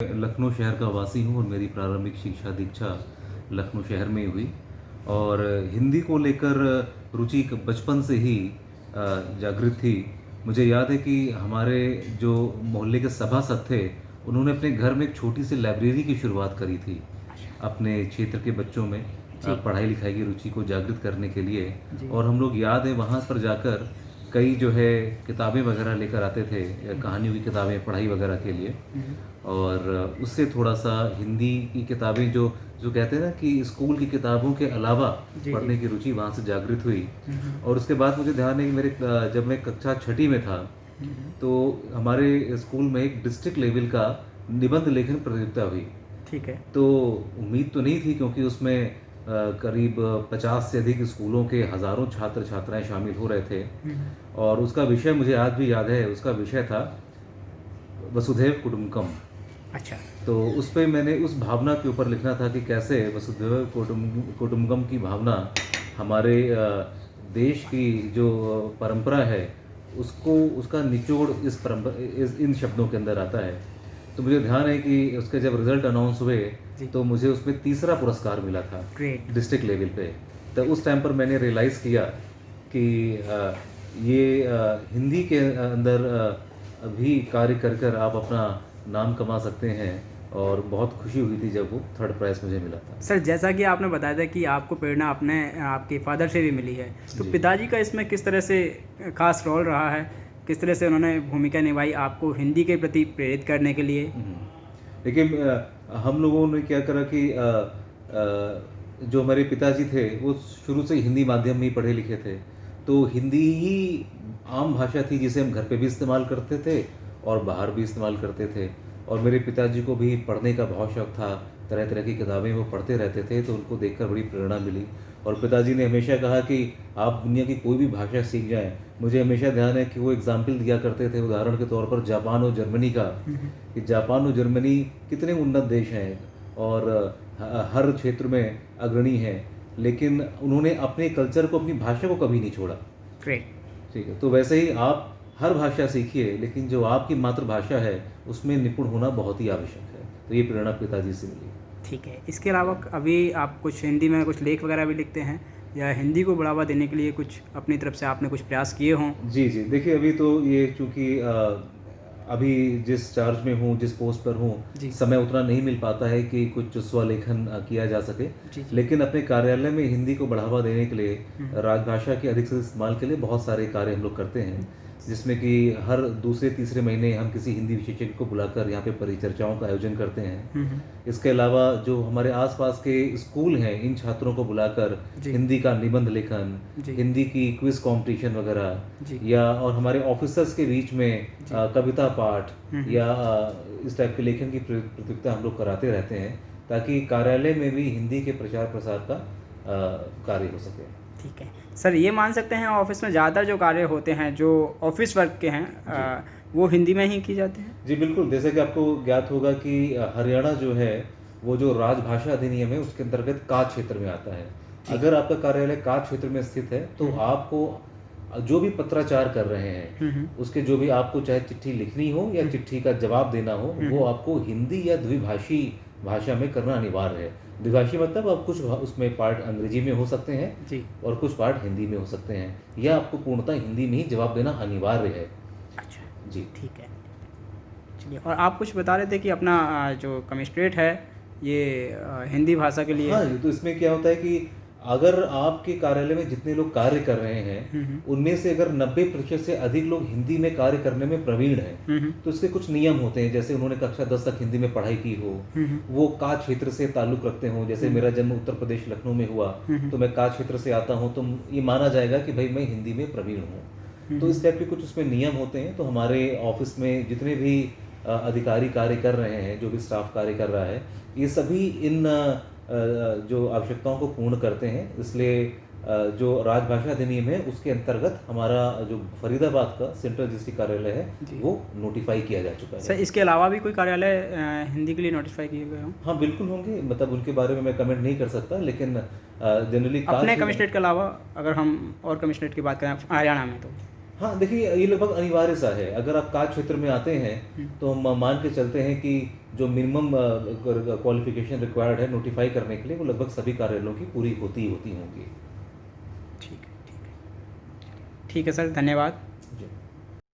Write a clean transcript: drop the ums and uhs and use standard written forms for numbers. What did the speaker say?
लखनऊ शहर का वासी हूँ और मेरी प्रारंभिक शिक्षा दीक्षा लखनऊ शहर में ही हुई। और हिंदी को लेकर रुचि बचपन से ही जागृत थी। मुझे याद है कि हमारे जो मोहल्ले के सभासद थे, उन्होंने अपने घर में एक छोटी सी लाइब्रेरी की शुरुआत करी थी अपने क्षेत्र के बच्चों में जी। पढ़ाई लिखाई की रुचि को जागृत करने के लिए। जी। और हम लोग याद है वहाँ पर जाकर कई जो है किताबें वगैरह लेकर आते थे, कहानियों की किताबें पढ़ाई वगैरह के लिए। और उससे थोड़ा सा हिंदी की किताबें जो जो कहते हैं ना कि स्कूल की किताबों के अलावा जी, पढ़ने जी। की रुचि वहाँ से जागृत हुई। हम्म, और उसके बाद मुझे ध्यान है कि मेरे जब मैं कक्षा छठी में था, हम्म, तो हमारे स्कूल में एक डिस्ट्रिक्ट लेवल का निबंध लेखन प्रतियोगिता हुई। ठीक है। तो उम्मीद तो नहीं थी, क्योंकि उसमें करीब 50 से अधिक स्कूलों के हज़ारों छात्र छात्राएं शामिल हो रहे थे। और उसका विषय मुझे आज भी याद है, उसका विषय था वसुधैव कुटुंबकम। अच्छा। तो उस पे मैंने उस भावना के ऊपर लिखना था कि कैसे वसुधैव कुटुंबकम की भावना हमारे देश की जो परंपरा है, उसको उसका निचोड़ इन शब्दों के अंदर आता है। तो मुझे ध्यान है कि उसके जब रिजल्ट अनाउंस हुए, जी। तो मुझे उसमें तीसरा पुरस्कार मिला था ग्रेट। डिस्ट्रिक्ट लेवल पे। तो उस टाइम पर मैंने रियलाइज़ किया कि ये हिंदी के अंदर भी कार्य कर कर आप अपना नाम कमा सकते हैं। और बहुत खुशी हुई थी जब वो थर्ड प्राइज़ मुझे मिला था। सर, जैसा कि आपने बताया था कि आपको प्रेरणा अपने आपके फादर से भी मिली है, तो जी। पिताजी का इसमें किस तरह से खास रोल रहा है? किस तरह से उन्होंने भूमिका निभाई आपको हिंदी के प्रति प्रेरित करने के लिए? लेकिन हम लोगों ने क्या करा कि जो हमारे पिताजी थे, वो शुरू से हिंदी माध्यम में ही पढ़े लिखे थे। तो हिंदी ही आम भाषा थी जिसे हम घर पे भी इस्तेमाल करते थे और बाहर भी इस्तेमाल करते थे। और मेरे पिताजी को भी पढ़ने का बहुत शौक था, तरह तरह की किताबें वो पढ़ते रहते थे, तो उनको देखकर बड़ी प्रेरणा मिली। और पिताजी ने हमेशा कहा कि आप दुनिया की कोई भी भाषा सीख जाएं। मुझे हमेशा ध्यान है कि वो एग्जाम्पल दिया करते थे, उदाहरण के तौर पर जापान और जर्मनी का, कि जापान और जर्मनी कितने उन्नत देश हैं और हर क्षेत्र में अग्रणी हैं, लेकिन उन्होंने अपने कल्चर को, अपनी भाषा को कभी नहीं छोड़ा। ग्रेट। ठीक है, तो वैसे ही आप हर भाषा सीखिए, लेकिन जो आपकी मातृभाषा है उसमें निपुण होना बहुत ही आवश्यक है। तो ये प्रेरणा पिताजी से मिली। ठीक है। इसके अलावा अभी आप कुछ हिंदी में कुछ लेख वगैरह भी लिखते हैं, या हिंदी को बढ़ावा देने के लिए कुछ अपनी तरफ से आपने कुछ प्रयास किए हों? जी जी, देखिए अभी तो ये चूँकि अभी जिस चार्ज में हूँ, जिस पोस्ट पर हूँ, जी। समय उतना नहीं मिल पाता है कि कुछ स्वलेखन किया जा सके। जी, जी। लेकिन अपने कार्यालय में हिंदी को बढ़ावा देने के लिए, हम्म। राजभाषा के अधिक से इस्तेमाल के लिए बहुत सारे कार्य हम लोग करते हैं, जिसमें कि हर दूसरे तीसरे महीने हम किसी हिंदी विशेषज्ञ को बुलाकर यहाँ पे परिचर्चाओं का आयोजन करते हैं। इसके अलावा जो हमारे आसपास के स्कूल हैं, इन छात्रों को बुलाकर जी। हिंदी का निबंध लेखन, जी। हिंदी की क्विज कंपटीशन वगैरह, जी। या और हमारे ऑफिसर्स के बीच में जी। कविता पाठ हम्म। या इस टाइप के लेखन की प्रतियोगिता हम लोग कराते रहते हैं, ताकि कार्यालय में भी हिंदी के प्रचार प्रसार का कार्य हो सके। ठीक है। सर, ये मान सकते हैं ऑफिस में ज़्यादातर जो कार्य होते हैं जो ऑफिस वर्क के हैं, वो हिंदी में ही की जाते हैं? जी बिल्कुल, जैसे कि आपको ज्ञात होगा कि हरियाणा जो है, वो जो राजभाषा अधिनियम है उसके अंतर्गत का क्षेत्र में आता है। अगर आपका कार्यालय का क्षेत्र में स्थित है, तो आपको जो भी पत्राचार कर रहे हैं, उसके जो भी आपको चाहे चिट्ठी लिखनी हो या चिट्ठी का जवाब देना हो, वो आपको हिंदी या द्विभाषी भाषा में करना अनिवार्य है। द्विभाषी मतलब आप कुछ उसमें पार्ट अंग्रेजी में हो सकते हैं जी। और कुछ पार्ट हिंदी में हो सकते हैं, या आपको पूर्णतः हिंदी में ही जवाब देना अनिवार्य है। अच्छा। जी ठीक है। चलिए, और आप कुछ बता रहे थे कि अपना जो कमिश्नरेट है ये हिंदी भाषा के लिए। हाँ जी, तो इसमें क्या होता है कि अगर आपके कार्यालय में जितने लोग कार्य कर रहे हैं, उनमें से अगर 90% से अधिक लोग हिंदी में कार्य करने में प्रवीण हैं, तो इसके कुछ नियम होते हैं। जैसे उन्होंने कक्षा 10 तक हिंदी में पढ़ाई की हो, वो का क्षेत्र से ताल्लुक रखते हों। जैसे मेरा जन्म उत्तर प्रदेश लखनऊ में हुआ, तो मैं का क्षेत्र से आता हूँ, तो ये माना जाएगा कि भाई मैं हिंदी में प्रवीण हूँ। तो इस टाइप के कुछ उसमें नियम होते हैं। तो हमारे ऑफिस में जितने भी अधिकारी कार्य कर रहे हैं, जो भी स्टाफ कार्य कर रहा है, ये सभी इन जो आवश्यकताओं को पूर्ण करते हैं। इसलिए जो राजभाषा अधिनियम है उसके अंतर्गत हमारा जो फरीदाबाद का सेंट्रल डिस्ट्रिक्ट कार्यालय है, वो नोटिफाई किया जा चुका है। सर, इसके अलावा भी कोई कार्यालय हिंदी के लिए नोटिफाई किए गए हों? हाँ बिल्कुल होंगे, मतलब उनके बारे में मैं कमेंट नहीं कर सकता, लेकिन जनरली अपने कमिश्नरेट के अलावा अगर हम और कमिश्नरेट की बात करें हरियाणा में, तो हाँ देखिए, ये लगभग अनिवार्य सा है। अगर आप कार्य क्षेत्र में आते हैं तो हम मान के चलते हैं कि जो मिनिमम क्वालिफिकेशन रिक्वायर्ड है नोटिफाई करने के लिए, वो लगभग सभी कार्यालयों की पूरी होती होंगी। ठीक है, ठीक है। ठीक है सर, धन्यवाद। जी।